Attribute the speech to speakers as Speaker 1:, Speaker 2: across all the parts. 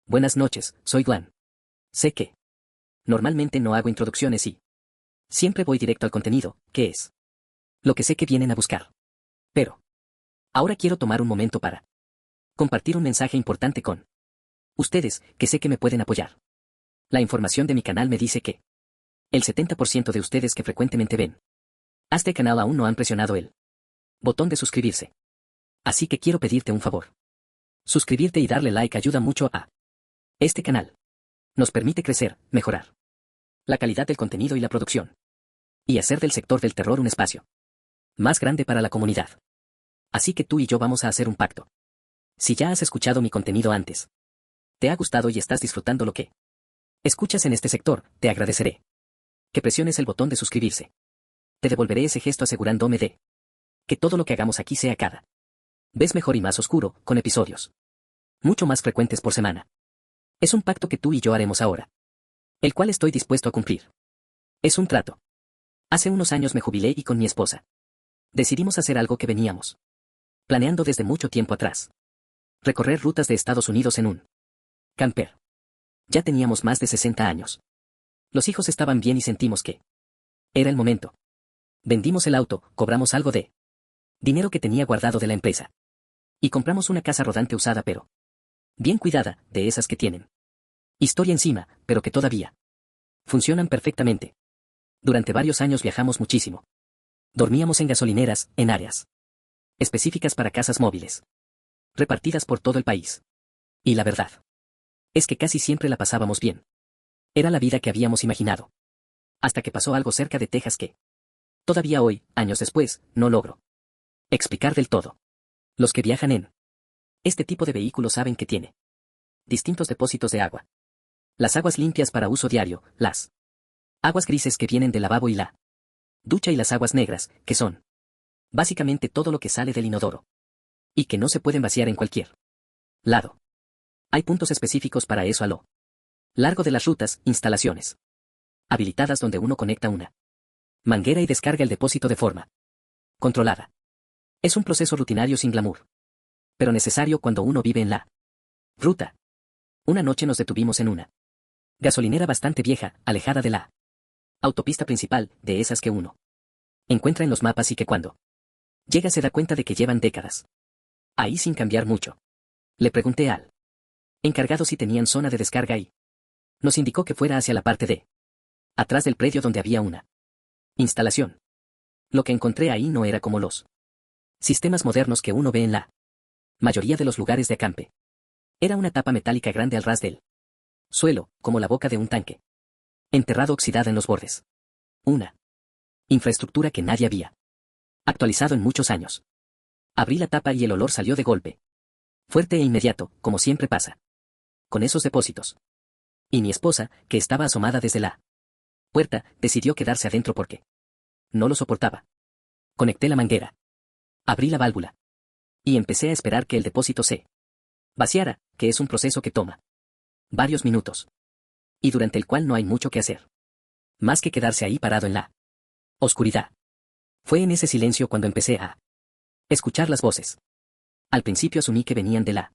Speaker 1: Buenas noches, soy Glenn. Sé que normalmente no hago introducciones y siempre voy directo al contenido, que es lo que sé que vienen a buscar. Pero ahora quiero tomar un momento para compartir un mensaje importante con ustedes, que sé que me pueden apoyar. La información de mi canal me dice que el 70% de ustedes que frecuentemente ven a este canal aún no han presionado el botón de suscribirse. Así que quiero pedirte un favor. Suscribirte y darle like ayuda mucho a este canal. Nos permite crecer, mejorar la calidad del contenido y la producción, y hacer del sector del terror un espacio más grande para la comunidad. Así que tú y yo vamos a hacer un pacto. Si ya has escuchado mi contenido antes, te ha gustado y estás disfrutando lo que escuchas en este sector, te agradeceré que presiones el botón de suscribirse. Te devolveré ese gesto asegurándome de que todo lo que hagamos aquí sea cada vez mejor y más oscuro, con episodios mucho más frecuentes por semana. Es un pacto que tú y yo haremos ahora, el cual estoy dispuesto a cumplir. Es un trato. Hace unos años me jubilé y con mi esposa decidimos hacer algo que veníamos planeando desde mucho tiempo atrás. Recorrer rutas de Estados Unidos en un camper. Ya teníamos más de 60 años. Los hijos estaban bien y sentimos que era el momento. Vendimos el auto, cobramos algo de dinero que tenía guardado de la empresa. Y compramos una casa rodante usada pero bien cuidada, de esas que tienen historia encima, pero que todavía funcionan perfectamente. Durante varios años viajamos muchísimo. Dormíamos en gasolineras, en áreas específicas para casas móviles, repartidas por todo el país. Y la verdad es que casi siempre la pasábamos bien. Era la vida que habíamos imaginado. Hasta que pasó algo cerca de Texas que todavía hoy, años después, no logro explicar del todo. Los que viajan en este tipo de vehículos saben que tiene distintos depósitos de agua. Las aguas limpias para uso diario, las aguas grises que vienen del lavabo y la ducha, y las aguas negras, que son básicamente todo lo que sale del inodoro y que no se pueden vaciar en cualquier lado. Hay puntos específicos para eso a lo largo de las rutas, instalaciones habilitadas donde uno conecta una manguera y descarga el depósito de forma controlada. Es un proceso rutinario sin glamour, pero necesario cuando uno vive en la ruta. Una noche nos detuvimos en una gasolinera bastante vieja, alejada de la autopista principal, de esas que uno encuentra en los mapas y que cuando llega se da cuenta de que llevan décadas ahí sin cambiar mucho. Le pregunté al encargado si tenían zona de descarga y nos indicó que fuera hacia la parte de atrás del predio donde había una instalación. Lo que encontré ahí no era como los sistemas modernos que uno ve en la mayoría de los lugares de acampe. Era una tapa metálica grande al ras del suelo, como la boca de un tanque, enterrado oxidada en los bordes. Una infraestructura que nadie había actualizado en muchos años. Abrí la tapa y el olor salió de golpe. Fuerte e inmediato, como siempre pasa con esos depósitos. Y mi esposa, que estaba asomada desde la puerta, decidió quedarse adentro porque no lo soportaba. Conecté la manguera. Abrí la válvula. Y empecé a esperar que el depósito se vaciara, que es un proceso que toma varios minutos. Y durante el cual no hay mucho que hacer. Más que quedarse ahí parado en la oscuridad. Fue en ese silencio cuando empecé a escuchar las voces. Al principio asumí que venían de la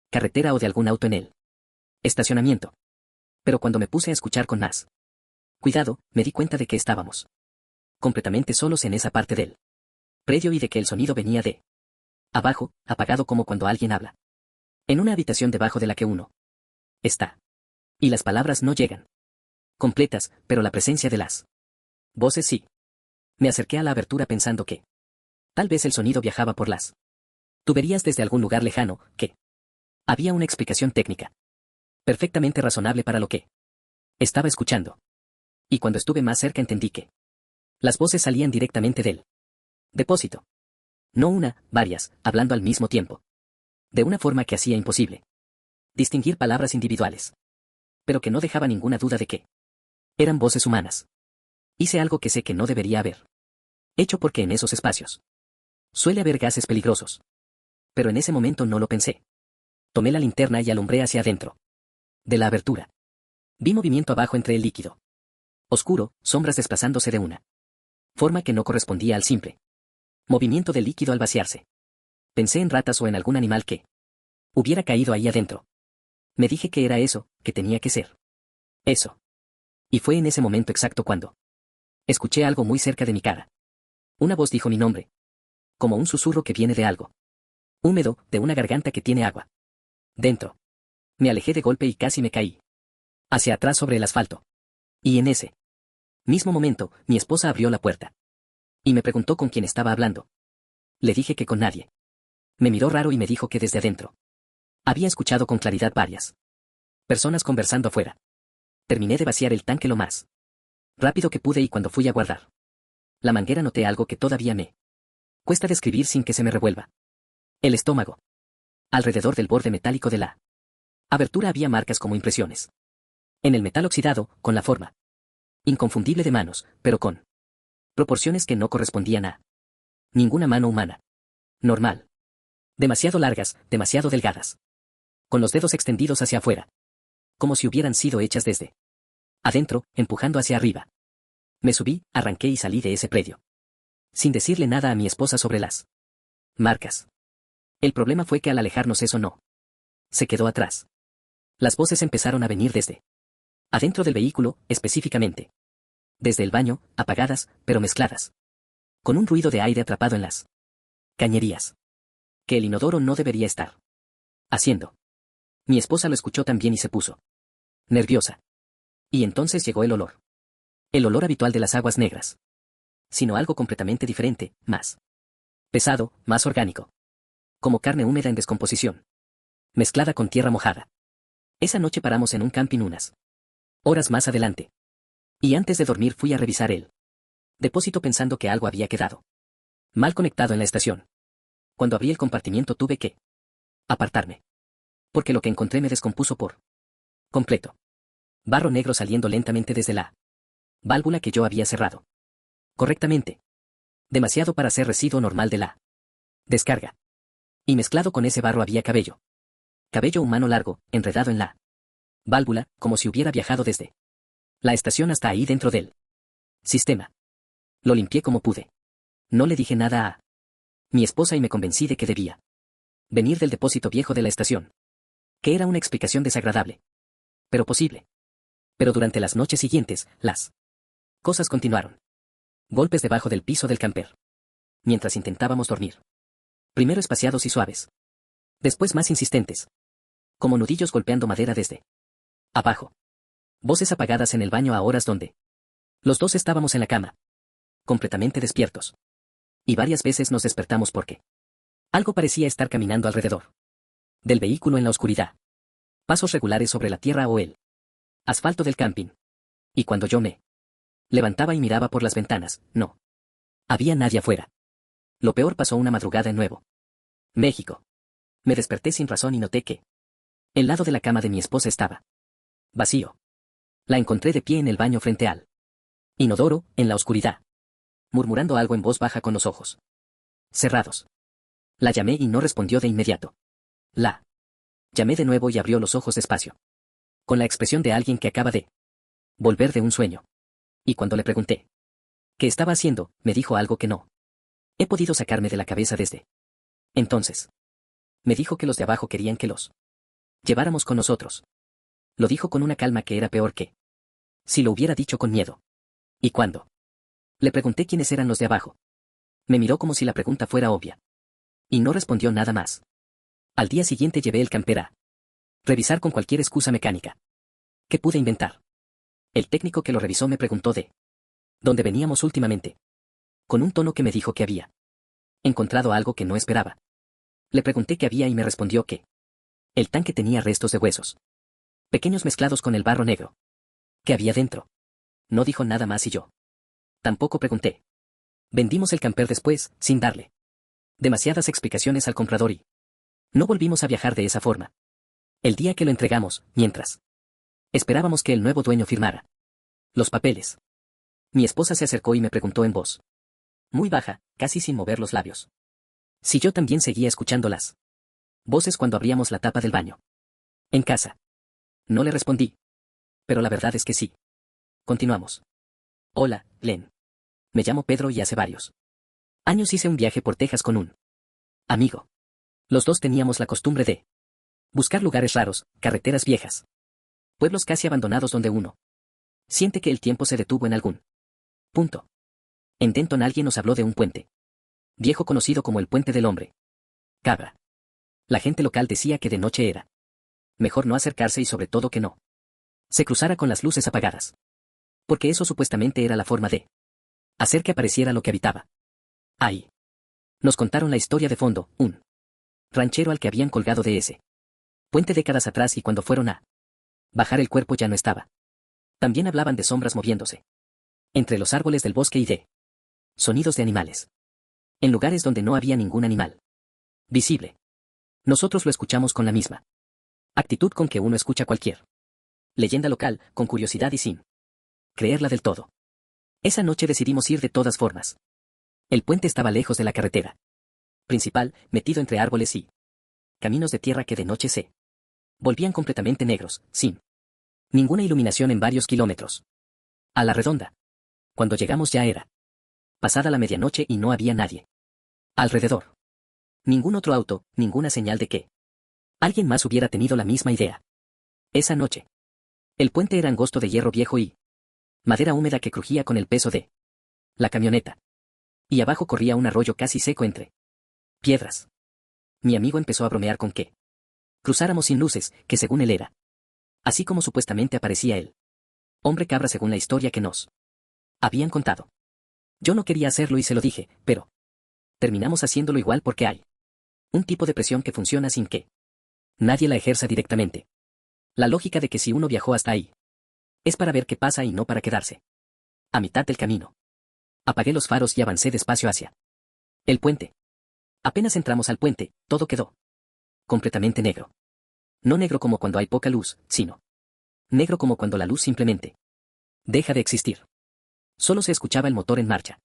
Speaker 1: carretera o de algún auto en el estacionamiento. Pero cuando me puse a escuchar con más cuidado, me di cuenta de que estábamos completamente solos en esa parte del predio y de que el sonido venía de abajo, apagado como cuando alguien habla en una habitación debajo de la que uno está. Y las palabras no llegan completas, pero la presencia de las voces sí. Me acerqué a la abertura pensando que tal vez el sonido viajaba por las tuberías desde algún lugar lejano, que había una explicación técnica perfectamente razonable para lo que estaba escuchando. Y cuando estuve más cerca entendí que las voces salían directamente del depósito. No una, varias, hablando al mismo tiempo. De una forma que hacía imposible distinguir palabras individuales. Pero que no dejaba ninguna duda de que eran voces humanas. Hice algo que sé que no debería haber hecho porque en esos espacios suele haber gases peligrosos. Pero en ese momento no lo pensé. Tomé la linterna y alumbré hacia adentro de la abertura. Vi movimiento abajo entre el líquido oscuro, sombras desplazándose de una forma que no correspondía al simple movimiento del líquido al vaciarse. Pensé en ratas o en algún animal que hubiera caído ahí adentro. Me dije que era eso, que tenía que ser. Eso. Y fue en ese momento exacto cuando escuché algo muy cerca de mi cara. Una voz dijo mi nombre. Como un susurro que viene de algo húmedo, de una garganta que tiene agua dentro. Me alejé de golpe y casi me caí hacia atrás sobre el asfalto. Y en ese mismo momento, mi esposa abrió la puerta y me preguntó con quién estaba hablando. Le dije que con nadie. Me miró raro y me dijo que desde adentro había escuchado con claridad varias personas conversando afuera. Terminé de vaciar el tanque lo más rápido que pude y cuando fui a guardar la manguera noté algo que todavía me cuesta describir sin que se me revuelva el estómago. Alrededor del borde metálico de la abertura había marcas como impresiones. En el metal oxidado, con la forma inconfundible de manos, pero con proporciones que no correspondían a ninguna mano humana normal. Demasiado largas, demasiado delgadas. Con los dedos extendidos hacia afuera. Como si hubieran sido hechas desde adentro, empujando hacia arriba. Me subí, arranqué y salí de ese predio. Sin decirle nada a mi esposa sobre las marcas. El problema fue que al alejarnos eso no se quedó atrás. Las voces empezaron a venir desde adentro del vehículo, específicamente. Desde el baño, apagadas, pero mezcladas. Con un ruido de aire atrapado en las cañerías. Que el inodoro no debería estar haciendo. Mi esposa lo escuchó también y se puso nerviosa. Y entonces llegó el olor. El olor habitual de las aguas negras. Sino algo completamente diferente, más pesado, más orgánico. Como carne húmeda en descomposición. Mezclada con tierra mojada. Esa noche paramos en un camping unas horas más adelante. Y antes de dormir fui a revisar el depósito pensando que algo había quedado mal conectado en la estación. Cuando abrí el compartimiento tuve que apartarme. Porque lo que encontré me descompuso por completo. Barro negro saliendo lentamente desde la válvula que yo había cerrado correctamente. Demasiado para ser residuo normal de la descarga. Y mezclado con ese barro había cabello. Cabello humano largo, enredado en la válvula, como si hubiera viajado desde la estación hasta ahí dentro del sistema. Lo limpié como pude. No le dije nada a mi esposa y me convencí de que debía venir del depósito viejo de la estación. Que era una explicación desagradable. Pero posible. Pero durante las noches siguientes, las cosas continuaron. Golpes debajo del piso del camper. Mientras intentábamos dormir. Primero espaciados y suaves. Después más insistentes. Como nudillos golpeando madera desde abajo. Voces apagadas en el baño a horas donde los dos estábamos en la cama. Completamente despiertos. Y varias veces nos despertamos porque algo parecía estar caminando alrededor del vehículo en la oscuridad. Pasos regulares sobre la tierra o el asfalto del camping. Y cuando yo me levantaba y miraba por las ventanas, no había nadie afuera. Lo peor pasó una madrugada en Nuevo México. Me desperté sin razón y noté que el lado de la cama de mi esposa estaba vacío. La encontré de pie en el baño frente al inodoro, en la oscuridad. Murmurando algo en voz baja con los ojos cerrados. La llamé y no respondió de inmediato. La llamé de nuevo y abrió los ojos despacio. Con la expresión de alguien que acaba de volver de un sueño. Y cuando le pregunté qué estaba haciendo, me dijo algo que no he podido sacarme de la cabeza desde entonces. Me dijo que los de abajo querían que los lleváramos con nosotros. Lo dijo con una calma que era peor que si lo hubiera dicho con miedo. ¿Y cuándo? Le pregunté quiénes eran los de abajo. Me miró como si la pregunta fuera obvia. Y no respondió nada más. Al día siguiente llevé el camper a revisar con cualquier excusa mecánica que pude inventar. El técnico que lo revisó me preguntó de dónde veníamos últimamente. Con un tono que me dijo que había encontrado algo que no esperaba. Le pregunté qué había y me respondió que el tanque tenía restos de huesos pequeños mezclados con el barro negro. ¿Qué había dentro? No dijo nada más y yo tampoco pregunté. Vendimos el camper después, sin darle demasiadas explicaciones al comprador y no volvimos a viajar de esa forma. El día que lo entregamos, mientras esperábamos que el nuevo dueño firmara los papeles, mi esposa se acercó y me preguntó en voz muy baja, casi sin mover los labios, si yo también seguía escuchando las voces cuando abríamos la tapa del baño. En casa. No le respondí. Pero la verdad es que sí. Continuamos. Hola, Glenn. Me llamo Pedro y hace varios años hice un viaje por Texas con un amigo. Los dos teníamos la costumbre de Buscar lugares raros, carreteras viejas. Pueblos casi abandonados donde uno siente que el tiempo se detuvo en algún punto. En Denton alguien nos habló de un puente viejo conocido como el Puente del Hombre Cabra. La gente local decía que de noche era mejor no acercarse y sobre todo que no se cruzara con las luces apagadas. Porque eso supuestamente era la forma de hacer que apareciera lo que habitaba ahí. Nos contaron la historia de fondo, un ranchero al que habían colgado de ese puente décadas atrás y cuando fueron a bajar el cuerpo ya no estaba. También hablaban de sombras moviéndose entre los árboles del bosque y de sonidos de animales. En lugares donde no había ningún animal visible. Nosotros lo escuchamos con la misma actitud con que uno escucha cualquier leyenda local, con curiosidad y sin creerla del todo. Esa noche decidimos ir de todas formas. El puente estaba lejos de la carretera principal, metido entre árboles y caminos de tierra que de noche se volvían completamente negros, sin ninguna iluminación en varios kilómetros. A la redonda. Cuando llegamos ya era pasada la medianoche y no había nadie alrededor. Ningún otro auto, ninguna señal de que alguien más hubiera tenido la misma idea. Esa noche. El puente era angosto de hierro viejo y madera húmeda que crujía con el peso de la camioneta. Y abajo corría un arroyo casi seco entre piedras. Mi amigo empezó a bromear con que cruzáramos sin luces, que según él era así como supuestamente aparecía él. Hombre cabra según la historia que nos habían contado. Yo no quería hacerlo y se lo dije, pero terminamos haciéndolo igual porque hay un tipo de presión que funciona sin que nadie la ejerza directamente. La lógica de que si uno viajó hasta ahí es para ver qué pasa y no para quedarse a mitad del camino. Apagué los faros y avancé despacio hacia el puente. Apenas entramos al puente, todo quedó completamente negro. No negro como cuando hay poca luz, sino negro como cuando la luz simplemente deja de existir. Solo se escuchaba el motor en marcha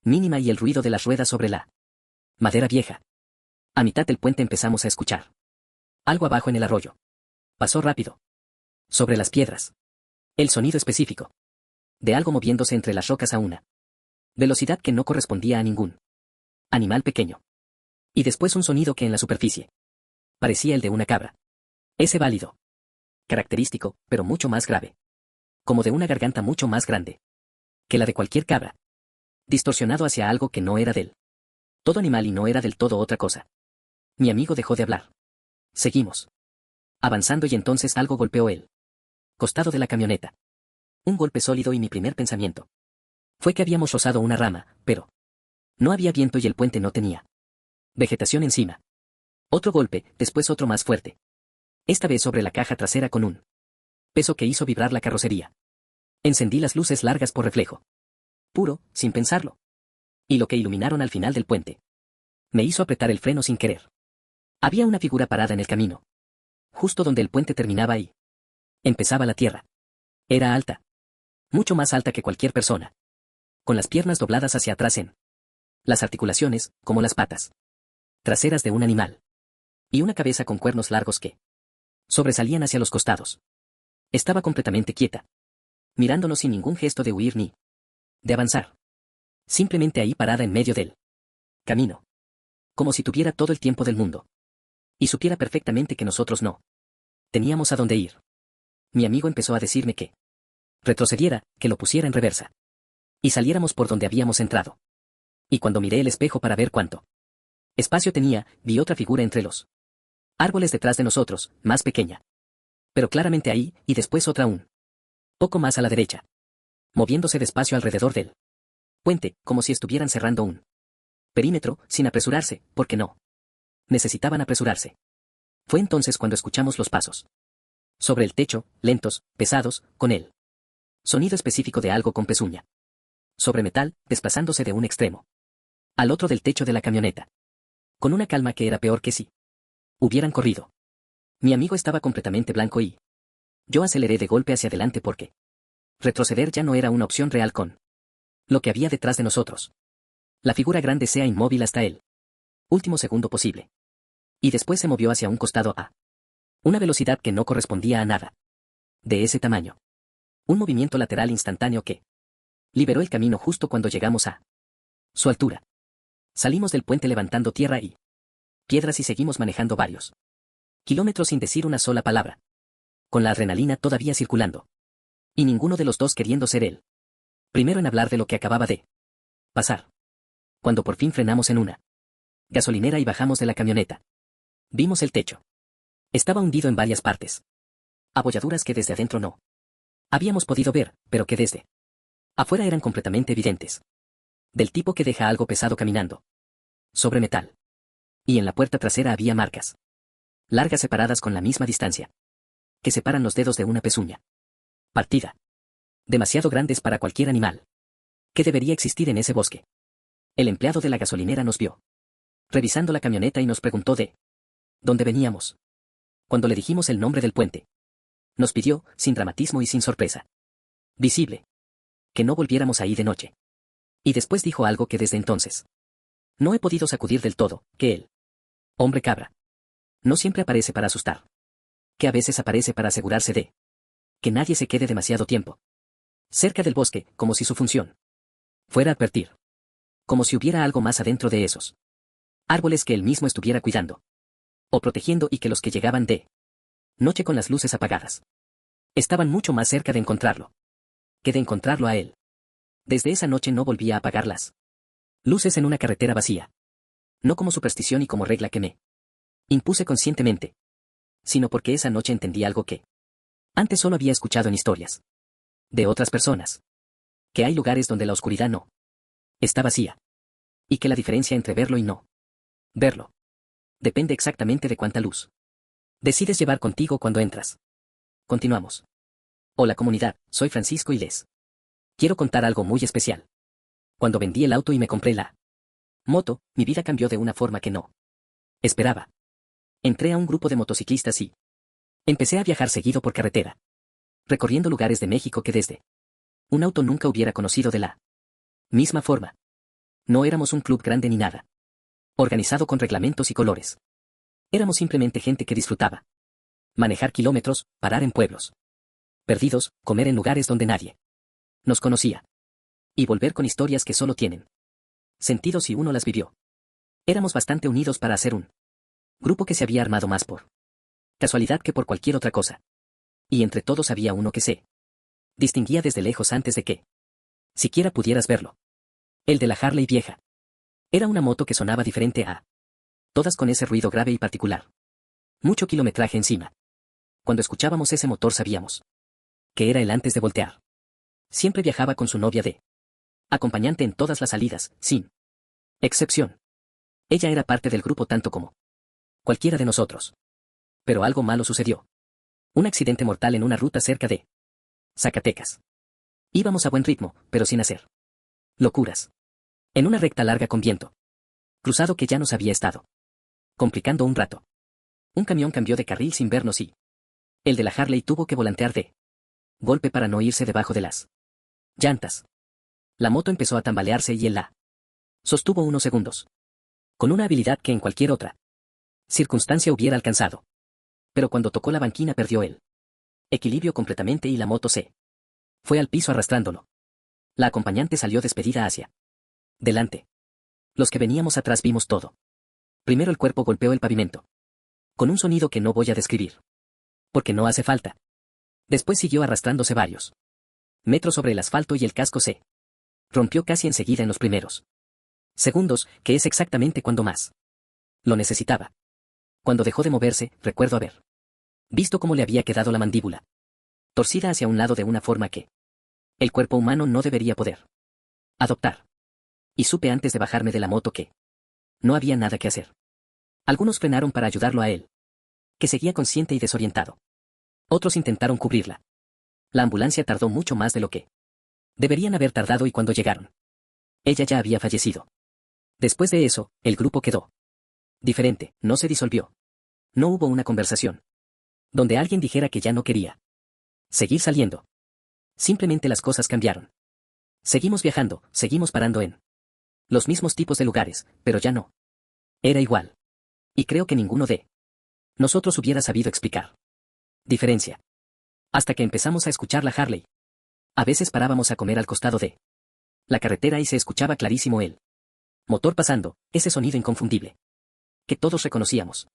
Speaker 1: mínima y el ruido de las ruedas sobre la madera vieja. A mitad del puente empezamos a escuchar algo abajo en el arroyo. Pasó rápido. Sobre las piedras. El sonido específico de algo moviéndose entre las rocas a una velocidad que no correspondía a ningún animal pequeño. Y después un sonido que en la superficie parecía el de una cabra. Ese válido, característico, pero mucho más grave. Como de una garganta mucho más grande que la de cualquier cabra. Distorsionado hacia algo que no era del todo animal y no era del todo otra cosa. Mi amigo dejó de hablar. Seguimos avanzando y entonces algo golpeó el costado de la camioneta. Un golpe sólido y mi primer pensamiento fue que habíamos rozado una rama, pero no había viento y el puente no tenía vegetación encima. Otro golpe, después otro más fuerte. Esta vez sobre la caja trasera con un peso que hizo vibrar la carrocería. Encendí las luces largas por reflejo puro, sin pensarlo. Y lo que iluminaron al final del puente me hizo apretar el freno sin querer. Había una figura parada en el camino. Justo donde el puente terminaba y empezaba la tierra. Era alta. Mucho más alta que cualquier persona. Con las piernas dobladas hacia atrás en las articulaciones, como las patas traseras de un animal. Y una cabeza con cuernos largos que sobresalían hacia los costados. Estaba completamente quieta. Mirándonos sin ningún gesto de huir ni de avanzar. Simplemente ahí parada en medio del camino. Como si tuviera todo el tiempo del mundo. Y supiera perfectamente que nosotros no teníamos a dónde ir. Mi amigo empezó a decirme que retrocediera, que lo pusiera en reversa. Y saliéramos por donde habíamos entrado. Y cuando miré el espejo para ver cuánto espacio tenía, vi otra figura entre los árboles detrás de nosotros, más pequeña. Pero claramente ahí, y después otra aún poco más a la derecha. Moviéndose despacio alrededor del puente, como si estuvieran cerrando un perímetro, sin apresurarse, porque no necesitaban apresurarse. Fue entonces cuando escuchamos los pasos. Sobre el techo, lentos, pesados, con el sonido específico de algo con pezuña. Sobre metal, desplazándose de un extremo al otro del techo de la camioneta. Con una calma que era peor que si hubieran corrido. Mi amigo estaba completamente blanco y yo aceleré de golpe hacia adelante porque retroceder ya no era una opción real con lo que había detrás de nosotros. La figura grande sea inmóvil hasta el último segundo posible. Y después se movió hacia un costado a una velocidad que no correspondía a nada de ese tamaño. Un movimiento lateral instantáneo que liberó el camino justo cuando llegamos a su altura. Salimos del puente levantando tierra y piedras y seguimos manejando varios Kilómetros sin decir una sola palabra. Con la adrenalina todavía circulando. Y ninguno de los dos queriendo ser él. Primero en hablar de lo que acababa de pasar. Cuando por fin frenamos en una gasolinera y bajamos de la camioneta. Vimos el techo. Estaba hundido en varias partes. Abolladuras que desde adentro no habíamos podido ver, pero que desde afuera eran completamente evidentes. Del tipo que deja algo pesado caminando sobre metal. Y en la puerta trasera había marcas largas separadas con la misma distancia que separan los dedos de una pezuña partida. Demasiado grandes para cualquier animal que debería existir en ese bosque. El empleado de la gasolinera nos vio revisando la camioneta y nos preguntó de dónde veníamos. Cuando le dijimos el nombre del puente, nos pidió, sin dramatismo y sin sorpresa visible, que no volviéramos ahí de noche. Y después dijo algo que desde entonces no he podido sacudir del todo, que el hombre cabra no siempre aparece para asustar. Que a veces aparece para asegurarse de que nadie se quede demasiado tiempo cerca del bosque, como si su función fuera advertir. Como si hubiera algo más adentro de esos árboles que él mismo estuviera cuidando o protegiendo y que los que llegaban de noche con las luces apagadas estaban mucho más cerca de encontrarlo que de encontrarlo a él. Desde esa noche no volví a apagar las luces en una carretera vacía. No como superstición y como regla que me impuse conscientemente, sino porque esa noche entendí algo que antes solo había escuchado en historias de otras personas. Que hay lugares donde la oscuridad no está vacía. Y que la diferencia entre verlo y no verlo depende exactamente de cuánta luz decides llevar contigo cuando entras. Continuamos. Hola comunidad, soy Francisco y les quiero contar algo muy especial. Cuando vendí el auto y me compré la moto, mi vida cambió de una forma que no esperaba. Entré a un grupo de motociclistas y empecé a viajar seguido por carretera, recorriendo lugares de México que desde un auto nunca hubiera conocido de la misma forma. No éramos un club grande ni nada organizado con reglamentos y colores. Éramos simplemente gente que disfrutaba manejar kilómetros, parar en pueblos perdidos, comer en lugares donde nadie nos conocía y volver con historias que solo tienen sentido si uno las vivió. Éramos bastante unidos para hacer un grupo que se había armado más por casualidad que por cualquier otra cosa. Y entre todos había uno que se distinguía desde lejos antes de que siquiera pudieras verlo. El de la Harley vieja. Era una moto que sonaba diferente a todas, con ese ruido grave y particular. Mucho kilometraje encima. Cuando escuchábamos ese motor sabíamos que era él antes de voltear. Siempre viajaba con su novia de acompañante en todas las salidas, sin excepción. Ella era parte del grupo tanto como cualquiera de nosotros. Pero algo malo sucedió. Un accidente mortal en una ruta cerca de Zacatecas. Íbamos a buen ritmo, pero sin hacer locuras. En una recta larga con viento cruzado que ya nos había estado complicando un rato. Un camión cambió de carril sin vernos y el de la Harley tuvo que volantear de golpe para no irse debajo de las llantas. La moto empezó a tambalearse y él la sostuvo unos segundos, con una habilidad que en cualquier otra circunstancia hubiera alcanzado. Pero cuando tocó la banquina perdió el equilibrio completamente y la moto se fue al piso arrastrándolo. La acompañante salió despedida hacia delante. Los que veníamos atrás vimos todo. Primero el cuerpo golpeó el pavimento, con un sonido que no voy a describir, porque no hace falta. Después siguió arrastrándose varios metros sobre el asfalto y el casco se rompió casi enseguida en los primeros segundos, que es exactamente cuando más lo necesitaba. Cuando dejó de moverse, recuerdo haber visto cómo le había quedado la mandíbula torcida hacia un lado de una forma que el cuerpo humano no debería poder adoptar. Y supe antes de bajarme de la moto que no había nada que hacer. Algunos frenaron para ayudarlo a él, que seguía consciente y desorientado. Otros intentaron cubrirla. La ambulancia tardó mucho más de lo que deberían haber tardado y cuando llegaron, ella ya había fallecido. Después de eso, el grupo quedó diferente, no se disolvió. No hubo una conversación donde alguien dijera que ya no quería seguir saliendo. Simplemente las cosas cambiaron. Seguimos viajando, seguimos parando en los mismos tipos de lugares, pero ya no era igual. Y creo que ninguno de nosotros hubiera sabido explicar diferencia. Hasta que empezamos a escuchar la Harley. A veces parábamos a comer al costado de la carretera y se escuchaba clarísimo el motor pasando, ese sonido inconfundible que todos reconocíamos.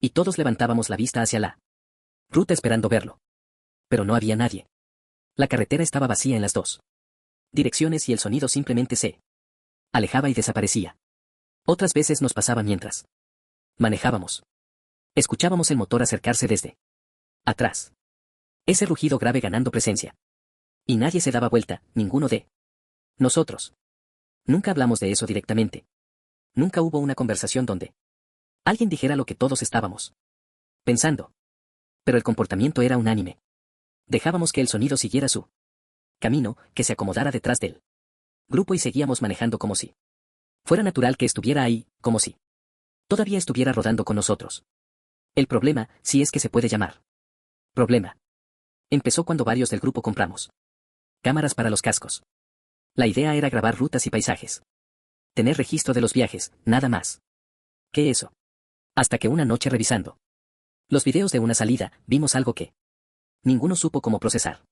Speaker 1: Y todos levantábamos la vista hacia la ruta esperando verlo. Pero no había nadie. La carretera estaba vacía en las dos direcciones y el sonido simplemente se alejaba y desaparecía. Otras veces nos pasaba mientras manejábamos. Escuchábamos el motor acercarse desde atrás. Ese rugido grave ganando presencia. Y nadie se daba vuelta, ninguno de nosotros. Nunca hablamos de eso directamente. Nunca hubo una conversación donde alguien dijera lo que todos estábamos pensando. Pero el comportamiento era unánime. Dejábamos que el sonido siguiera su camino, que se acomodara detrás del grupo y seguíamos manejando como si fuera natural que estuviera ahí, como si todavía estuviera rodando con nosotros. El problema, si es que se puede llamar problema, empezó cuando varios del grupo compramos cámaras para los cascos. La idea era grabar rutas y paisajes. Tener registro de los viajes, nada más. ¿Qué eso? Hasta que una noche revisando los videos de una salida, vimos algo que ninguno supo cómo procesar.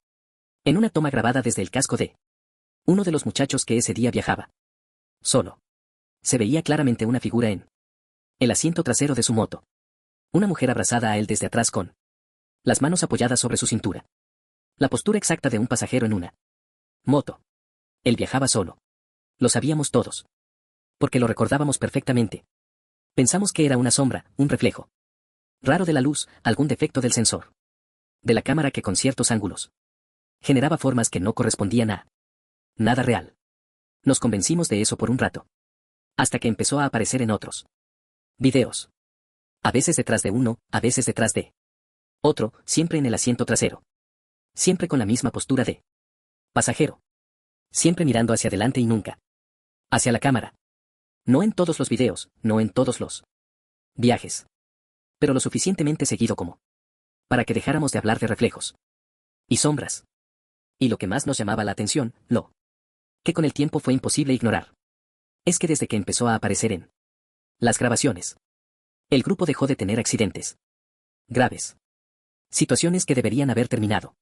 Speaker 1: En una toma grabada desde el casco de uno de los muchachos que ese día viajaba solo, se veía claramente una figura en el asiento trasero de su moto. Una mujer abrazada a él desde atrás con las manos apoyadas sobre su cintura. La postura exacta de un pasajero en una moto. Él viajaba solo. Lo sabíamos todos. Porque lo recordábamos perfectamente. Pensamos que era una sombra, un reflejo raro de la luz, algún defecto del sensor de la cámara que con ciertos ángulos generaba formas que no correspondían a nada real. Nos convencimos de eso por un rato. Hasta que empezó a aparecer en otros videos. A veces detrás de uno, a veces detrás de otro, siempre en el asiento trasero. Siempre con la misma postura de pasajero. Siempre mirando hacia adelante y nunca hacia la cámara. No en todos los videos, no en todos los viajes. Pero lo suficientemente seguido como para que dejáramos de hablar de reflejos y sombras. Y lo que más nos llamaba la atención, lo que con el tiempo fue imposible ignorar, es que desde que empezó a aparecer en las grabaciones, el grupo dejó de tener accidentes graves. Situaciones que deberían haber terminado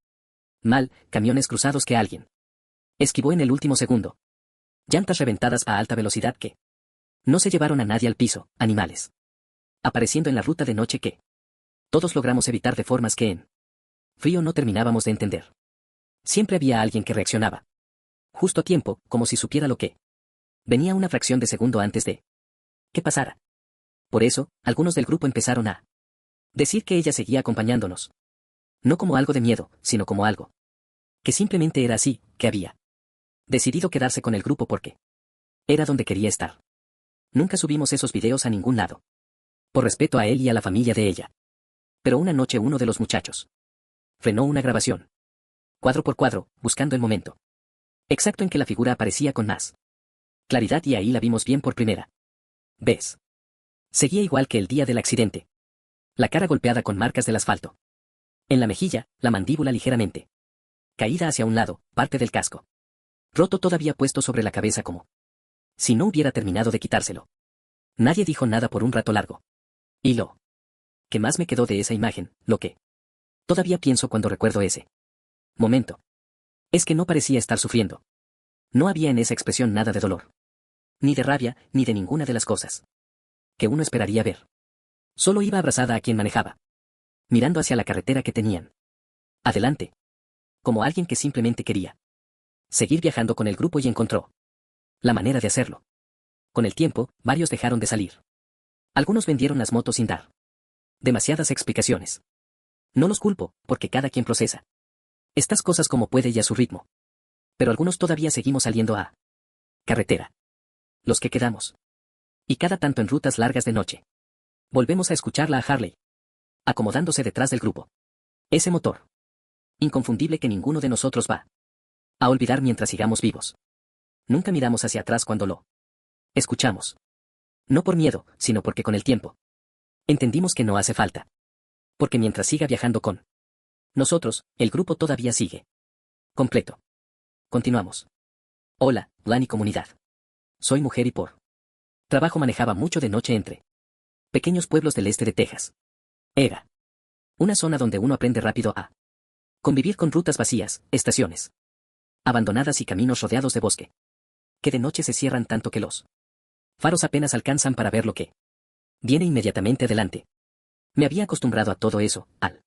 Speaker 1: mal, camiones cruzados que alguien esquivó en el último segundo. Llantas reventadas a alta velocidad que no se llevaron a nadie al piso, animales apareciendo en la ruta de noche que todos logramos evitar de formas que en frío no terminábamos de entender. Siempre había alguien que reaccionaba justo a tiempo, como si supiera lo que venía una fracción de segundo antes de que pasara. Por eso, algunos del grupo empezaron a decir que ella seguía acompañándonos. No como algo de miedo, sino como algo que simplemente era así, que había decidido quedarse con el grupo porque era donde quería estar. Nunca subimos esos videos a ningún lado. Por respeto a él y a la familia de ella. Pero una noche uno de los muchachos frenó una grabación, cuadro por cuadro, buscando el momento exacto en que la figura aparecía con más claridad y ahí la vimos bien por primera vez. Seguía igual que el día del accidente. La cara golpeada con marcas del asfalto. En la mejilla, la mandíbula ligeramente caída hacia un lado, parte del casco roto todavía puesto sobre la cabeza como si no hubiera terminado de quitárselo. Nadie dijo nada por un rato largo. Y lo que más me quedó de esa imagen, lo que todavía pienso cuando recuerdo ese momento, es que no parecía estar sufriendo. No había en esa expresión nada de dolor. Ni de rabia, ni de ninguna de las cosas que uno esperaría ver. Solo iba abrazada a quien manejaba, mirando hacia la carretera que tenían adelante, como alguien que simplemente quería seguir viajando con el grupo y encontró la manera de hacerlo. Con el tiempo, varios dejaron de salir. Algunos vendieron las motos sin dar demasiadas explicaciones. No los culpo, porque cada quien procesa estas cosas como puede y a su ritmo. Pero algunos todavía seguimos saliendo a carretera. Los que quedamos. Y cada tanto en rutas largas de noche. Volvemos a escucharla a Harley, acomodándose detrás del grupo. Ese motor inconfundible que ninguno de nosotros va a olvidar mientras sigamos vivos. Nunca miramos hacia atrás cuando lo escuchamos. No por miedo, sino porque con el tiempo entendimos que no hace falta. Porque mientras siga viajando con nosotros, el grupo todavía sigue completo. Continuamos. Hola, Lan y comunidad. Soy mujer y por trabajo manejaba mucho de noche entre pequeños pueblos del este de Texas. Era una zona donde uno aprende rápido a convivir con rutas vacías, estaciones abandonadas y caminos rodeados de bosque, que de noche se cierran tanto que los faros apenas alcanzan para ver lo que viene inmediatamente delante. Me había acostumbrado a todo eso, al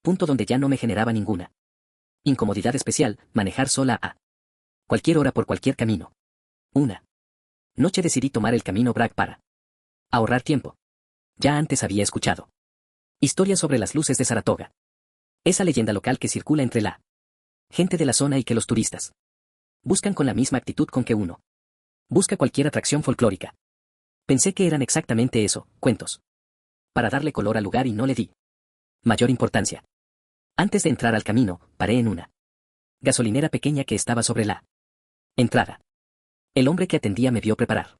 Speaker 1: punto donde ya no me generaba ninguna incomodidad especial manejar sola a cualquier hora por cualquier camino. Una noche decidí tomar el camino Bragg para ahorrar tiempo. Ya antes había escuchado historias sobre las luces de Saratoga. Esa leyenda local que circula entre la gente de la zona y que los turistas buscan con la misma actitud con que uno busca cualquier atracción folclórica. Pensé que eran exactamente eso, cuentos. Para darle color al lugar y no le di mayor importancia. Antes de entrar al camino, paré en una gasolinera pequeña que estaba sobre la entrada. El hombre que atendía me vio preparar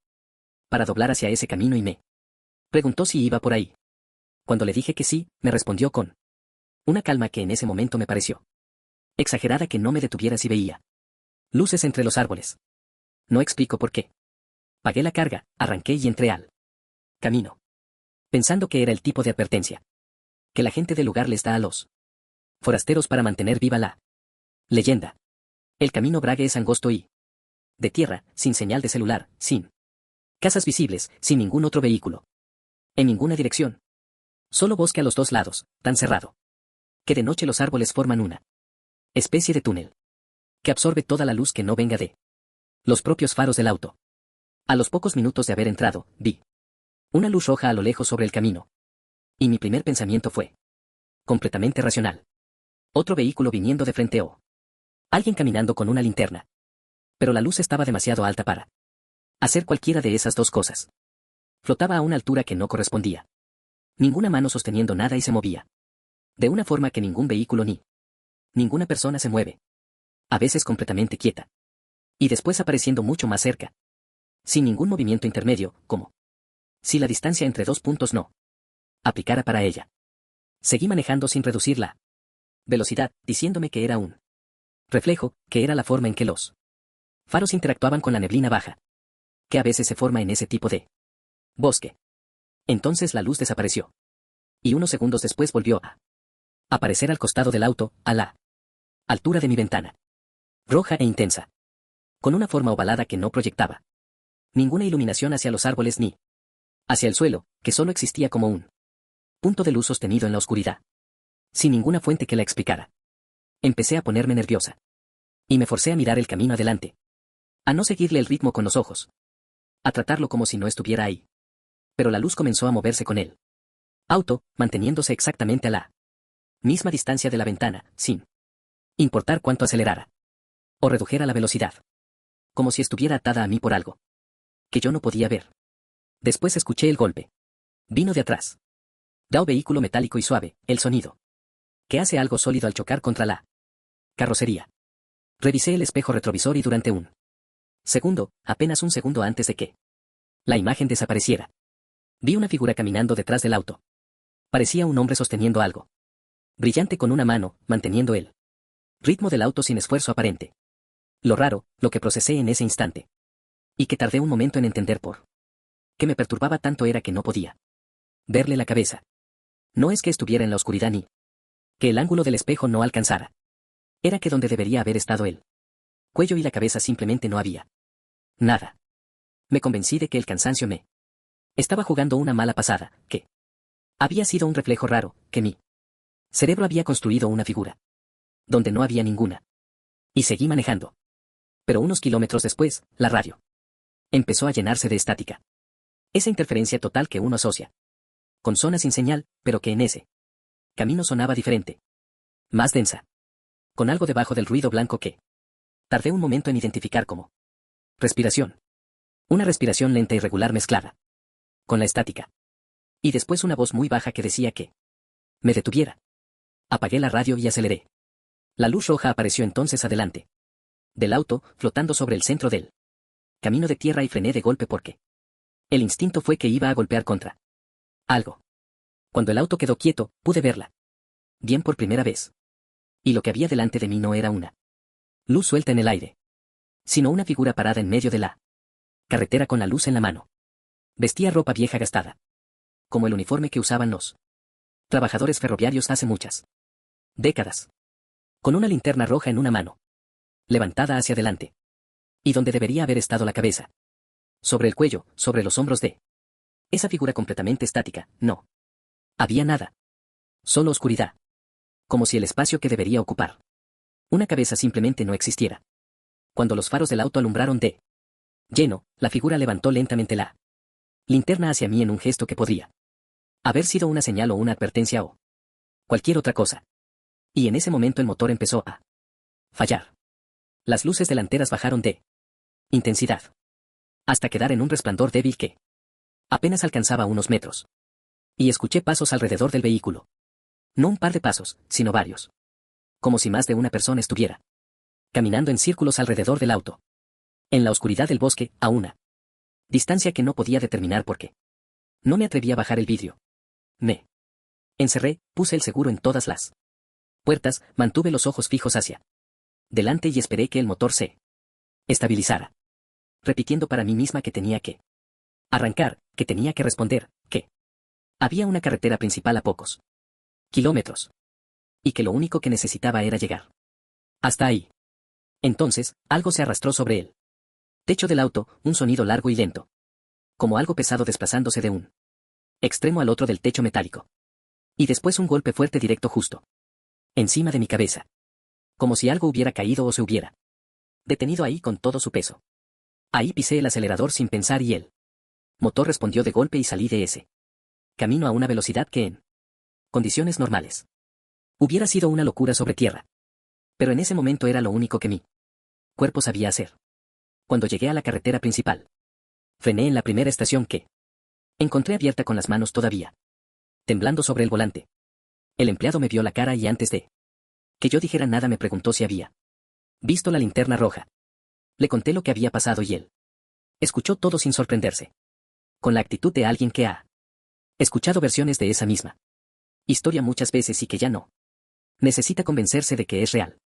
Speaker 1: para doblar hacia ese camino y me preguntó si iba por ahí. Cuando le dije que sí, me respondió con una calma que en ese momento me pareció exagerada que no me detuviera si veía luces entre los árboles. No explico por qué. Pagué la carga, arranqué y entré al camino, pensando que era el tipo de advertencia que la gente del lugar les da a los forasteros para mantener viva la leyenda. El camino Bragg es angosto y de tierra, sin señal de celular, sin casas visibles, sin ningún otro vehículo. En ninguna dirección. Solo bosque a los dos lados, tan cerrado que de noche los árboles forman una especie de túnel que absorbe toda la luz que no venga de los propios faros del auto. A los pocos minutos de haber entrado, vi una luz roja a lo lejos sobre el camino. Y mi primer pensamiento fue completamente racional. Otro vehículo viniendo de frente o alguien caminando con una linterna. Pero la luz estaba demasiado alta para hacer cualquiera de esas dos cosas. Flotaba a una altura que no correspondía. Ninguna mano sosteniendo nada y se movía. De una forma que ningún vehículo ni ninguna persona se mueve. A veces completamente quieta. Y después apareciendo mucho más cerca. Sin ningún movimiento intermedio, como si la distancia entre dos puntos no aplicara para ella. Seguí manejando sin reducir la velocidad, diciéndome que era un reflejo, que era la forma en que los faros interactuaban con la neblina baja, que a veces se forma en ese tipo de bosque. Entonces la luz desapareció. Y unos segundos después volvió a aparecer al costado del auto, a la altura de mi ventana. Roja e intensa. Con una forma ovalada que no proyectaba ninguna iluminación hacia los árboles ni hacia el suelo, que solo existía como un punto de luz sostenido en la oscuridad. Sin ninguna fuente que la explicara. Empecé a ponerme nerviosa. Y me forcé a mirar el camino adelante. A no seguirle el ritmo con los ojos. A tratarlo como si no estuviera ahí. Pero la luz comenzó a moverse con él. Auto, manteniéndose exactamente a la misma distancia de la ventana, sin importar cuánto acelerara. O redujera la velocidad. Como si estuviera atada a mí por algo que yo no podía ver. Después escuché el golpe. Vino de atrás. Da un vehículo metálico y suave, el sonido que hace algo sólido al chocar contra la carrocería. Revisé el espejo retrovisor y durante un segundo, apenas un segundo antes de que la imagen desapareciera, vi una figura caminando detrás del auto. Parecía un hombre sosteniendo algo brillante con una mano, manteniendo el ritmo del auto sin esfuerzo aparente. Lo raro, lo que procesé en ese instante. Y que tardé un momento en entender por qué me perturbaba tanto era que no podía verle la cabeza. No es que estuviera en la oscuridad ni que el ángulo del espejo no alcanzara. Era que donde debería haber estado el cuello y la cabeza simplemente no había nada. Me convencí de que el cansancio me estaba jugando una mala pasada, que había sido un reflejo raro, que mi cerebro había construido una figura donde no había ninguna. Y seguí manejando. Pero unos kilómetros después, la radio empezó a llenarse de estática. Esa interferencia total que uno asocia con zonas sin señal, pero que en ese camino sonaba diferente. Más densa. Con algo debajo del ruido blanco que tardé un momento en identificar como respiración. Una respiración lenta y regular mezclada con la estática. Y después una voz muy baja que decía que me detuviera. Apagué la radio y aceleré. La luz roja apareció entonces adelante del auto, flotando sobre el centro del camino de tierra y frené de golpe porque el instinto fue que iba a golpear contra algo. Cuando el auto quedó quieto, pude verla bien por primera vez. Y lo que había delante de mí no era una luz suelta en el aire, sino una figura parada en medio de la carretera con la luz en la mano. Vestía ropa vieja gastada, como el uniforme que usaban los trabajadores ferroviarios hace muchas décadas, con una linterna roja en una mano, levantada hacia adelante, y donde debería haber estado la cabeza, sobre el cuello, sobre los hombros de esa figura completamente estática, no Había nada. Solo oscuridad. Como si el espacio que debería ocupar una cabeza simplemente no existiera. Cuando los faros del auto alumbraron de lleno, la figura levantó lentamente la linterna hacia mí en un gesto que podría haber sido una señal o una advertencia o cualquier otra cosa. Y en ese momento el motor empezó a fallar. Las luces delanteras bajaron de intensidad hasta quedar en un resplandor débil que apenas alcanzaba unos metros. Y escuché pasos alrededor del vehículo. No un par de pasos, sino varios. Como si más de una persona estuviera caminando en círculos alrededor del auto. En la oscuridad del bosque, a una distancia que no podía determinar por qué. No me atreví a bajar el vidrio. Me encerré, puse el seguro en todas las puertas, mantuve los ojos fijos hacia delante y esperé que el motor se estabilizara. Repitiendo para mí misma que tenía que arrancar, que tenía que responder, que había una carretera principal a pocos kilómetros. Y que lo único que necesitaba era llegar hasta ahí. Entonces, algo se arrastró sobre él. Techo del auto, un sonido largo y lento. Como algo pesado desplazándose de un extremo al otro del techo metálico. Y después un golpe fuerte directo justo encima de mi cabeza. Como si algo hubiera caído o se hubiera detenido ahí con todo su peso. Ahí pisé el acelerador sin pensar y el motor respondió de golpe y salí de ese camino a una velocidad que en condiciones normales hubiera sido una locura sobre tierra. Pero en ese momento era lo único que mi cuerpo sabía hacer. Cuando llegué a la carretera principal, frené en la primera estación que encontré abierta con las manos todavía temblando sobre el volante. El empleado me vio la cara y antes de que yo dijera nada me preguntó si había visto la linterna roja. Le conté lo que había pasado y él escuchó todo sin sorprenderse. Con la actitud de alguien que ha escuchado versiones de esa misma historia muchas veces y que ya no necesita convencerse de que es real.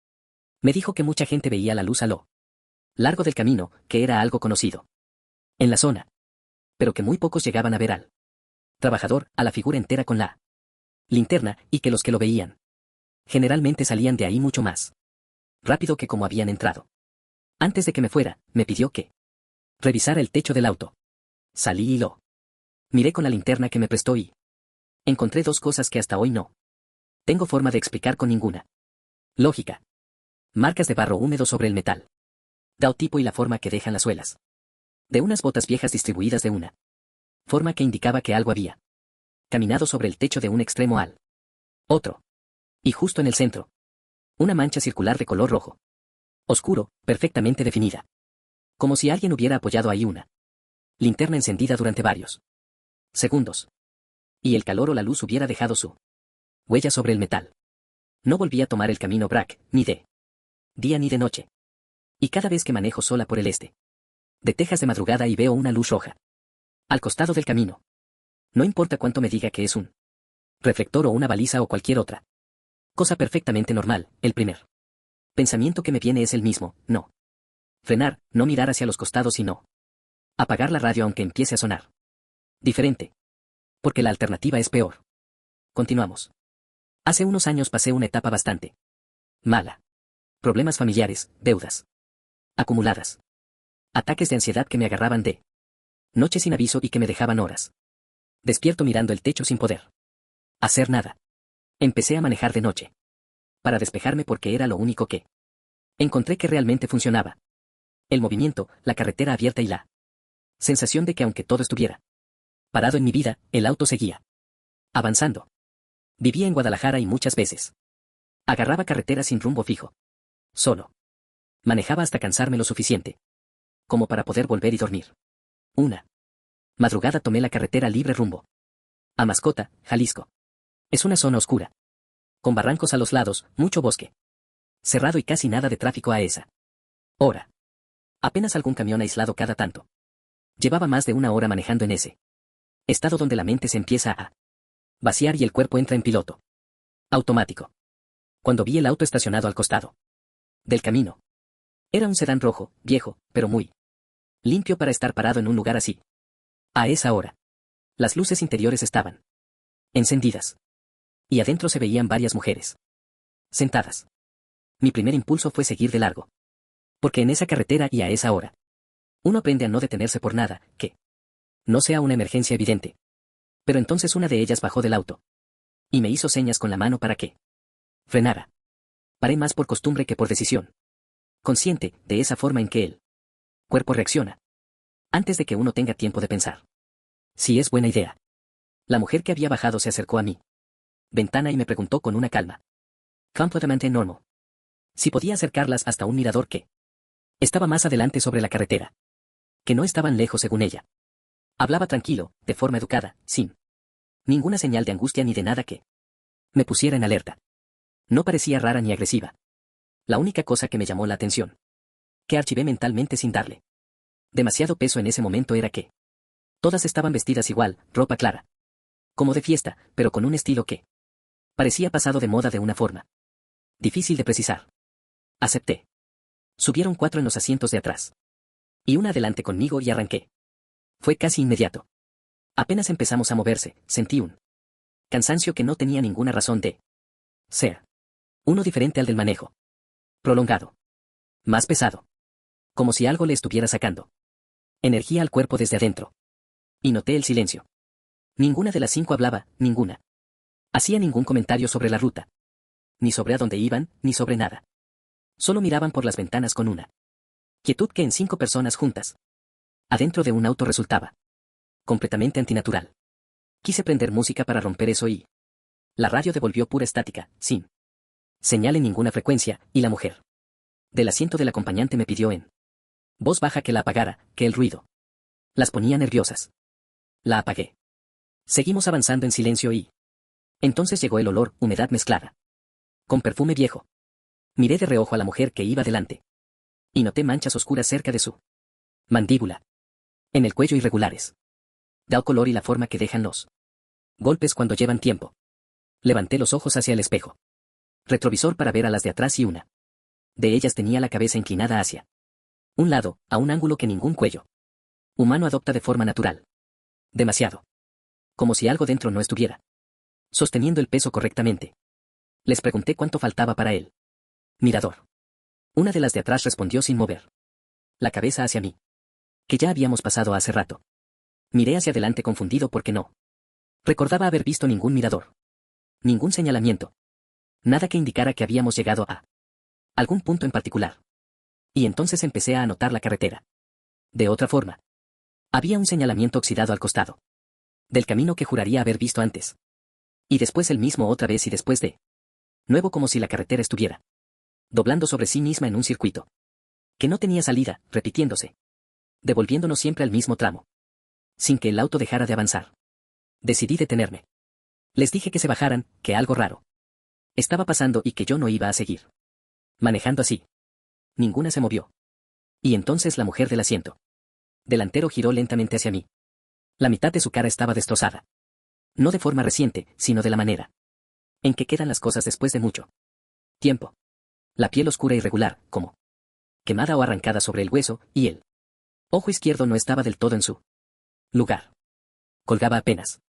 Speaker 1: Me dijo que mucha gente veía la luz a lo largo del camino, que era algo conocido en la zona. Pero que muy pocos llegaban a ver al trabajador, a la figura entera con la linterna, y que los que lo veían generalmente salían de ahí mucho más rápido que como habían entrado. Antes de que me fuera, me pidió que revisara el techo del auto. Salí y lo miré con la linterna que me prestó y encontré dos cosas que hasta hoy no tengo forma de explicar con ninguna lógica. Marcas de barro húmedo sobre el metal. Dao tipo y la forma que dejan las suelas de unas botas viejas distribuidas de una forma que indicaba que algo había caminado sobre el techo de un extremo al otro. Y justo en el centro, una mancha circular de color rojo oscuro, perfectamente definida. Como si alguien hubiera apoyado ahí una linterna encendida durante varios segundos. Y el calor o la luz hubiera dejado su huella sobre el metal. No volví a tomar el camino Brack, ni de día ni de noche. Y cada vez que manejo sola por el este de Texas de madrugada y veo una luz roja al costado del camino, no importa cuánto me diga que es un reflector o una baliza o cualquier otra cosa perfectamente normal, el primer pensamiento que me viene es el mismo: no frenar, no mirar hacia los costados y no apagar la radio aunque empiece a sonar diferente. Porque la alternativa es peor. Continuamos. Hace unos años pasé una etapa bastante mala. Problemas familiares, deudas acumuladas, ataques de ansiedad que me agarraban de noche sin aviso y que me dejaban horas despierto mirando el techo sin poder hacer nada. Empecé a manejar de noche para despejarme porque era lo único que encontré que realmente funcionaba. El movimiento, la carretera abierta y la sensación de que aunque todo estuviera parado en mi vida, el auto seguía avanzando. Vivía en Guadalajara y muchas veces agarraba carreteras sin rumbo fijo. Solo manejaba hasta cansarme lo suficiente como para poder volver y dormir. Una madrugada tomé la carretera libre rumbo a Mascota, Jalisco. Es una zona oscura, con barrancos a los lados, mucho bosque cerrado y casi nada de tráfico a esa hora. Apenas algún camión aislado cada tanto. Llevaba más de una hora manejando en ese estado donde la mente se empieza a vaciar y el cuerpo entra en piloto automático. Cuando vi el auto estacionado al costado del camino. Era un sedán rojo, viejo, pero muy limpio para estar parado en un lugar así. A esa hora, las luces interiores estaban encendidas. Y adentro se veían varias mujeres sentadas. Mi primer impulso fue seguir de largo. Porque en esa carretera y a esa hora, uno aprende a no detenerse por nada, que no sea una emergencia evidente. Pero entonces una de ellas bajó del auto Y me hizo señas con la mano para que frenara. Paré más por costumbre que por decisión. Consciente de esa forma en que el cuerpo reacciona. Antes de que uno tenga tiempo de pensar. Si es buena idea. La mujer que había bajado se acercó a mi ventana y me preguntó con una calma completamente normal si podía acercarlas hasta un mirador que estaba más adelante sobre la carretera. Que no estaban lejos según ella. Hablaba tranquilo, de forma educada, sin ninguna señal de angustia ni de nada que me pusiera en alerta. No parecía rara ni agresiva. La única cosa que me llamó la atención, que archivé mentalmente sin darle demasiado peso en ese momento, era que todas estaban vestidas igual, ropa clara. Como de fiesta, pero con un estilo que parecía pasado de moda de una forma difícil de precisar. Acepté. Subieron 4 en los asientos de atrás. Y una adelante conmigo y arranqué. Fue casi inmediato. Apenas empezamos a moverse, sentí un cansancio que no tenía ninguna razón de ser. Uno diferente al del manejo. Prolongado. Más pesado. Como si algo le estuviera sacando energía al cuerpo desde adentro. Y noté el silencio. Ninguna de las 5 hablaba, ninguna hacía ningún comentario sobre la ruta. Ni sobre a dónde iban, ni sobre nada. Solo miraban por las ventanas con una quietud que en 5 personas juntas adentro de un auto resultaba completamente antinatural. Quise prender música para romper eso y la radio devolvió pura estática, sin señal en ninguna frecuencia, y la mujer del asiento del acompañante me pidió en voz baja que la apagara, que el ruido las ponía nerviosas. La apagué. Seguimos avanzando en silencio y entonces llegó el olor, humedad mezclada con perfume viejo. Miré de reojo a la mujer que iba delante y noté manchas oscuras cerca de su mandíbula, en el cuello irregulares. Da el color y la forma que dejan los golpes cuando llevan tiempo. Levanté los ojos hacia el espejo retrovisor para ver a las de atrás y una de ellas tenía la cabeza inclinada hacia un lado, a un ángulo que ningún cuello humano adopta de forma natural. Demasiado. Como si algo dentro no estuviera sosteniendo el peso correctamente. Les pregunté cuánto faltaba para él. Mirador. Una de las de atrás respondió sin mover la cabeza hacia mí. Que ya habíamos pasado hace rato. Miré hacia adelante confundido porque no recordaba haber visto ningún mirador. Ningún señalamiento. Nada que indicara que habíamos llegado a algún punto en particular. Y entonces empecé a anotar la carretera. De otra forma. Había un señalamiento oxidado al costado del camino que juraría haber visto antes. Y después el mismo otra vez y después de nuevo, como si la carretera estuviera doblando sobre sí misma en un circuito que no tenía salida, repitiéndose, devolviéndonos siempre al mismo tramo, sin que el auto dejara de avanzar. Decidí detenerme. Les dije que se bajaran, que algo raro estaba pasando y que yo no iba a seguir manejando así. Ninguna se movió. Y entonces la mujer del asiento delantero giró lentamente hacia mí. La mitad de su cara estaba destrozada. No de forma reciente, sino de la manera en que quedan las cosas después de mucho tiempo. La piel oscura y irregular, como quemada o arrancada sobre el hueso, y el ojo izquierdo no estaba del todo en su lugar. Colgaba apenas.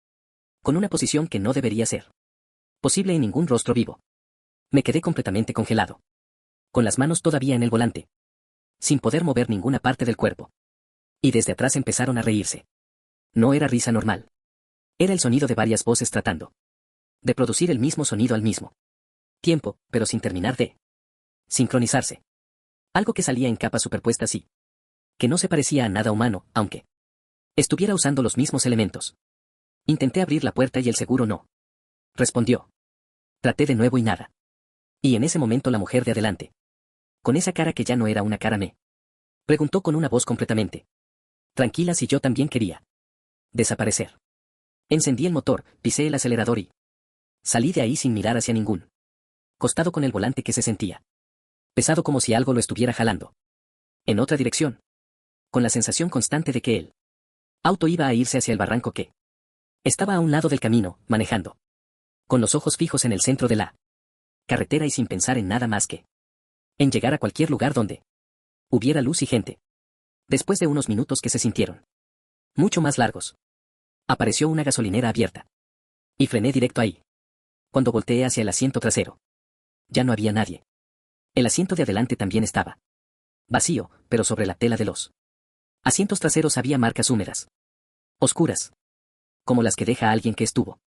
Speaker 1: Con una posición que no debería ser posible en ningún rostro vivo. Me quedé completamente congelado. Con las manos todavía en el volante. Sin poder mover ninguna parte del cuerpo. Y desde atrás empezaron a reírse. No era risa normal. Era el sonido de varias voces tratando de producir el mismo sonido al mismo tiempo, pero sin terminar de sincronizarse. Algo que salía en capas superpuestas y que no se parecía a nada humano, aunque estuviera usando los mismos elementos. Intenté abrir la puerta y el seguro no respondió. Traté de nuevo y nada. Y en ese momento la mujer de adelante, con esa cara que ya no era una cara, me preguntó con una voz completamente tranquila si yo también quería desaparecer. Encendí el motor, pisé el acelerador y salí de ahí sin mirar hacia ningún costado, con el volante que se sentía pesado como si algo lo estuviera jalando en otra dirección, con la sensación constante de que el auto iba a irse hacia el barranco que estaba a un lado del camino, manejando con los ojos fijos en el centro de la carretera y sin pensar en nada más que en llegar a cualquier lugar donde hubiera luz y gente. Después de unos minutos que se sintieron mucho más largos, apareció una gasolinera abierta. Y frené directo ahí. Cuando volteé hacia el asiento trasero, ya no había nadie. El asiento de adelante también estaba vacío, pero sobre la tela de los asientos traseros había marcas húmedas, oscuras, como las que deja alguien que estuvo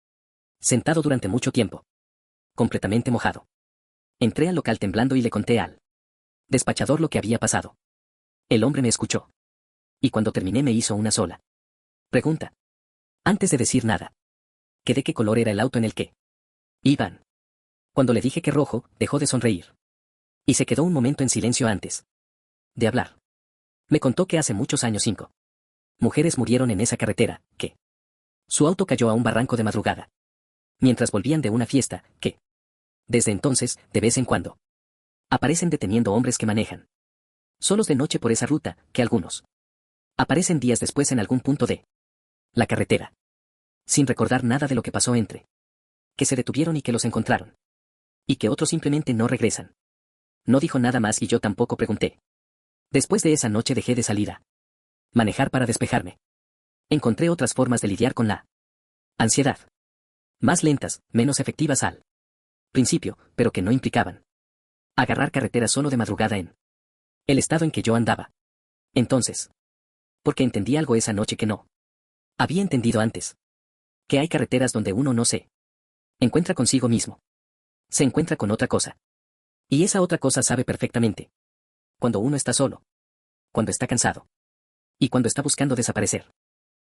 Speaker 1: Sentado durante mucho tiempo. Completamente mojado. Entré al local temblando y le conté al despachador lo que había pasado. El hombre me escuchó. Y cuando terminé me hizo una sola pregunta. Antes de decir nada. ¿Que de qué color era el auto en el que iban? Cuando le dije que rojo, dejó de sonreír. Y se quedó un momento en silencio antes de hablar. Me contó que hace muchos años 5 mujeres murieron en esa carretera, que su auto cayó a un barranco de madrugada. Mientras volvían de una fiesta, que desde entonces, de vez en cuando, aparecen deteniendo hombres que manejan solos de noche por esa ruta, que algunos aparecen días después en algún punto de la carretera, sin recordar nada de lo que pasó entre que se detuvieron y que los encontraron, y que otros simplemente no regresan. No dijo nada más y yo tampoco pregunté. Después de esa noche dejé de salir a manejar para despejarme. Encontré otras formas de lidiar con la ansiedad. Más lentas, menos efectivas al principio, pero que no implicaban agarrar carretera solo de madrugada en el estado en que yo andaba. Entonces, porque entendí algo esa noche que no había entendido antes. Que hay carreteras donde uno no se encuentra consigo mismo. Se encuentra con otra cosa. Y esa otra cosa sabe perfectamente cuando uno está solo, cuando está cansado, y cuando está buscando desaparecer.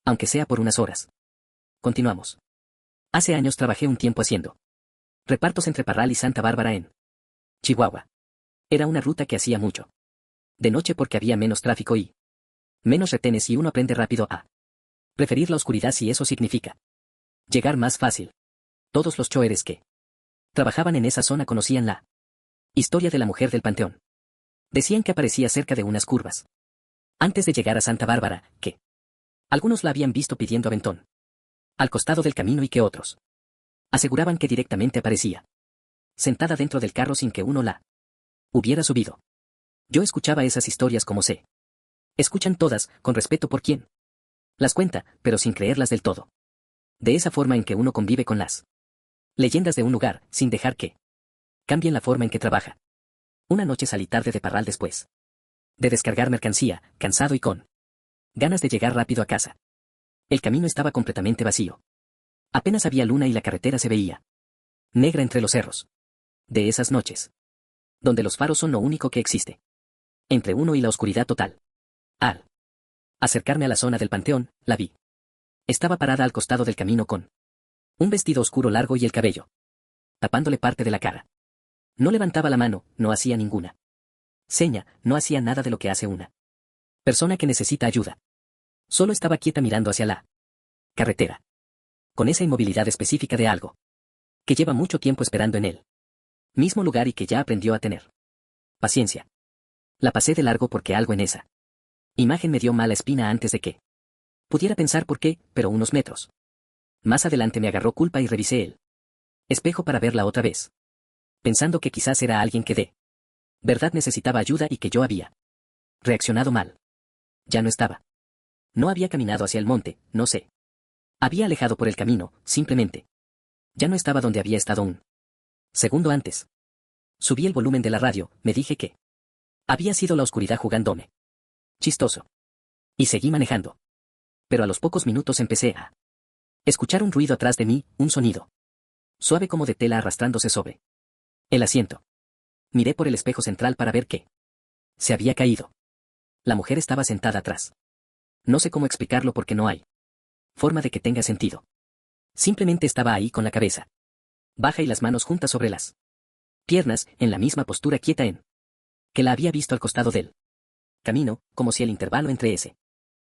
Speaker 1: Aunque sea por unas horas. Continuamos. Hace años trabajé un tiempo haciendo repartos entre Parral y Santa Bárbara en Chihuahua. Era una ruta que hacía mucho de noche porque había menos tráfico y menos retenes y uno aprende rápido a preferir la oscuridad si eso significa llegar más fácil. Todos los choeres que trabajaban en esa zona conocían la historia de la mujer del panteón. Decían que aparecía cerca de unas curvas. Antes de llegar a Santa Bárbara, que algunos la habían visto pidiendo aventón al costado del camino y que otros aseguraban que directamente aparecía sentada dentro del carro sin que uno la hubiera subido. Yo escuchaba esas historias como se escuchan todas, con respeto por quien las cuenta, pero sin creerlas del todo. De esa forma en que uno convive con las leyendas de un lugar, sin dejar que cambien la forma en que trabaja. Una noche salí tarde de Parral después de descargar mercancía, cansado y con ganas de llegar rápido a casa. El camino estaba completamente vacío. Apenas había luna y la carretera se veía negra entre los cerros. De esas noches, donde los faros son lo único que existe entre uno y la oscuridad total. Al acercarme a la zona del panteón, la vi. Estaba parada al costado del camino con un vestido oscuro largo y el cabello tapándole parte de la cara. No levantaba la mano, no hacía ninguna seña, no hacía nada de lo que hace una persona que necesita ayuda. Solo estaba quieta mirando hacia la carretera, con esa inmovilidad específica de algo que lleva mucho tiempo esperando en él mismo lugar y que ya aprendió a tener paciencia. La pasé de largo porque algo en esa imagen me dio mala espina antes de que pudiera pensar por qué, pero unos metros más adelante me agarró culpa y revisé el espejo para verla otra vez, pensando que quizás era alguien que de verdad necesitaba ayuda y que yo había reaccionado mal. Ya no estaba. No había caminado hacia el monte, no sé. Había alejado por el camino, simplemente. Ya no estaba donde había estado un segundo antes. Subí el volumen de la radio, me dije que había sido la oscuridad jugándome chistoso. Y seguí manejando. Pero a los pocos minutos empecé a escuchar un ruido atrás de mí, un sonido suave como de tela arrastrándose sobre el asiento. Miré por el espejo central para ver que se había caído. La mujer estaba sentada atrás. No sé cómo explicarlo porque no hay forma de que tenga sentido. Simplemente estaba ahí con la cabeza baja y las manos juntas sobre las piernas, en la misma postura quieta en que la había visto al costado del camino, como si el intervalo entre ese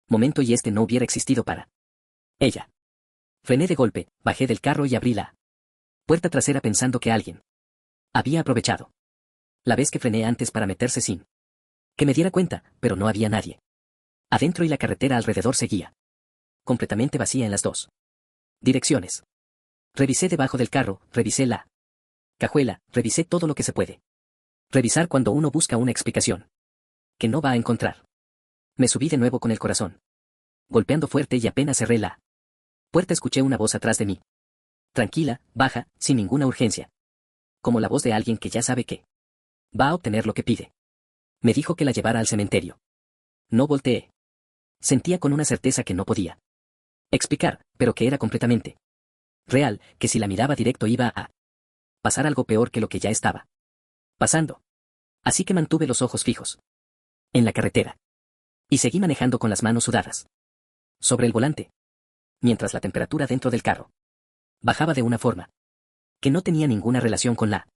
Speaker 1: momento y este no hubiera existido para ella. Frené de golpe, bajé del carro y abrí la puerta trasera pensando que alguien había aprovechado la vez que frené antes para meterse sin que me diera cuenta, pero no había nadie adentro y la carretera alrededor seguía completamente vacía en las dos direcciones. Revisé debajo del carro, revisé la cajuela, revisé todo lo que se puede revisar cuando uno busca una explicación que no va a encontrar. Me subí de nuevo con el corazón golpeando fuerte y apenas cerré la puerta escuché una voz atrás de mí. Tranquila, baja, sin ninguna urgencia. Como la voz de alguien que ya sabe que va a obtener lo que pide. Me dijo que la llevara al cementerio. No volteé. Sentía con una certeza que no podía explicar, pero que era completamente Real, que si la miraba directo iba a pasar algo peor que lo que ya estaba pasando. Así que mantuve los ojos fijos en la carretera. Y seguí manejando con las manos sudadas sobre el volante, mientras la temperatura dentro del carro bajaba de una forma que no tenía ninguna relación con la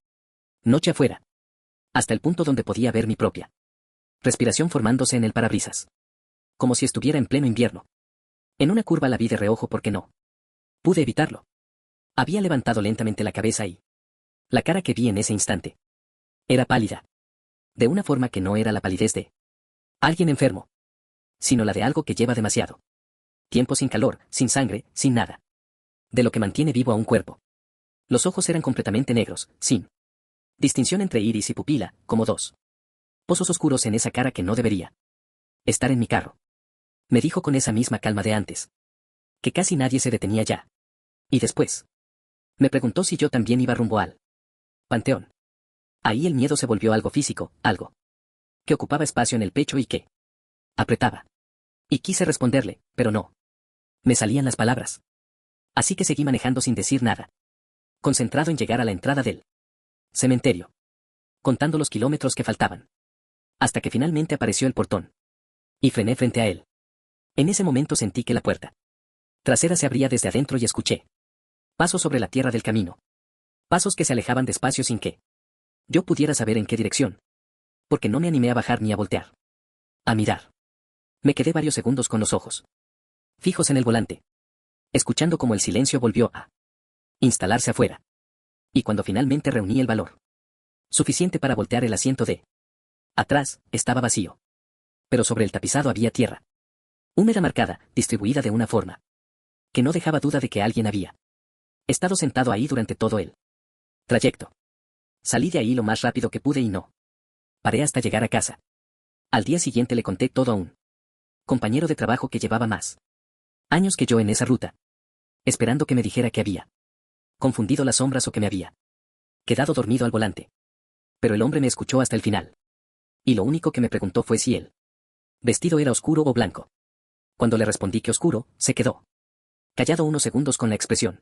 Speaker 1: noche afuera, hasta el punto donde podía ver mi propia respiración formándose en el parabrisas, como si estuviera en pleno invierno. En una curva la vi de reojo porque no pude evitarlo. Había levantado lentamente la cabeza y la cara que vi en ese instante era pálida, de una forma que no era la palidez de alguien enfermo, sino la de algo que lleva demasiado tiempo sin calor, sin sangre, sin nada de lo que mantiene vivo a un cuerpo. Los ojos eran completamente negros, sin distinción entre iris y pupila, como dos pozos oscuros en esa cara que no debería estar en mi carro. Me dijo con esa misma calma de antes que casi nadie se detenía ya. Y después me preguntó si yo también iba rumbo al panteón. Ahí el miedo se volvió algo físico, algo que ocupaba espacio en el pecho y que apretaba. Y quise responderle, pero no me salían las palabras. Así que seguí manejando sin decir nada, concentrado en llegar a la entrada del cementerio, contando los kilómetros que faltaban, hasta que finalmente apareció el portón. Y frené frente a él. En ese momento sentí que la puerta trasera se abría desde adentro y escuché pasos sobre la tierra del camino. Pasos que se alejaban despacio sin que yo pudiera saber en qué dirección, porque no me animé a bajar ni a voltear a mirar. Me quedé varios segundos con los ojos fijos en el volante, escuchando cómo el silencio volvió a instalarse afuera. Y cuando finalmente reuní el valor suficiente para voltear, el asiento de atrás estaba vacío. Pero sobre el tapizado había tierra húmeda marcada, distribuida de una forma que no dejaba duda de que alguien había estado sentado ahí durante todo el trayecto. Salí de ahí lo más rápido que pude y no paré hasta llegar a casa. Al día siguiente le conté todo a un compañero de trabajo que llevaba más años que yo en esa ruta, esperando que me dijera que había confundido las sombras o que me había quedado dormido al volante. Pero el hombre me escuchó hasta el final. Y lo único que me preguntó fue si el vestido era oscuro o blanco. Cuando le respondí que oscuro, se quedó callado unos segundos con la expresión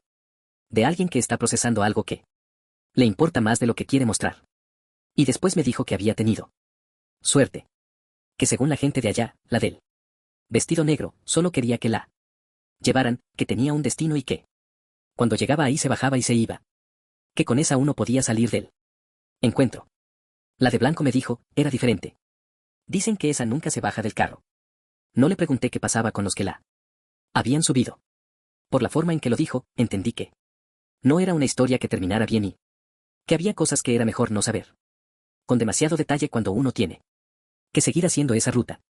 Speaker 1: de alguien que está procesando algo que le importa más de lo que quiere mostrar. Y después me dijo que había tenido suerte. Que según la gente de allá, la del vestido negro, solo quería que la llevaran, que tenía un destino y que cuando llegaba ahí se bajaba y se iba. Que con esa uno podía salir del encuentro. La de blanco, me dijo, era diferente. Dicen que esa nunca se baja del carro. No le pregunté qué pasaba con los que la habían subido. Por la forma en que lo dijo, entendí que no era una historia que terminara bien y que había cosas que era mejor no saber con demasiado detalle cuando uno tiene que seguir haciendo esa ruta.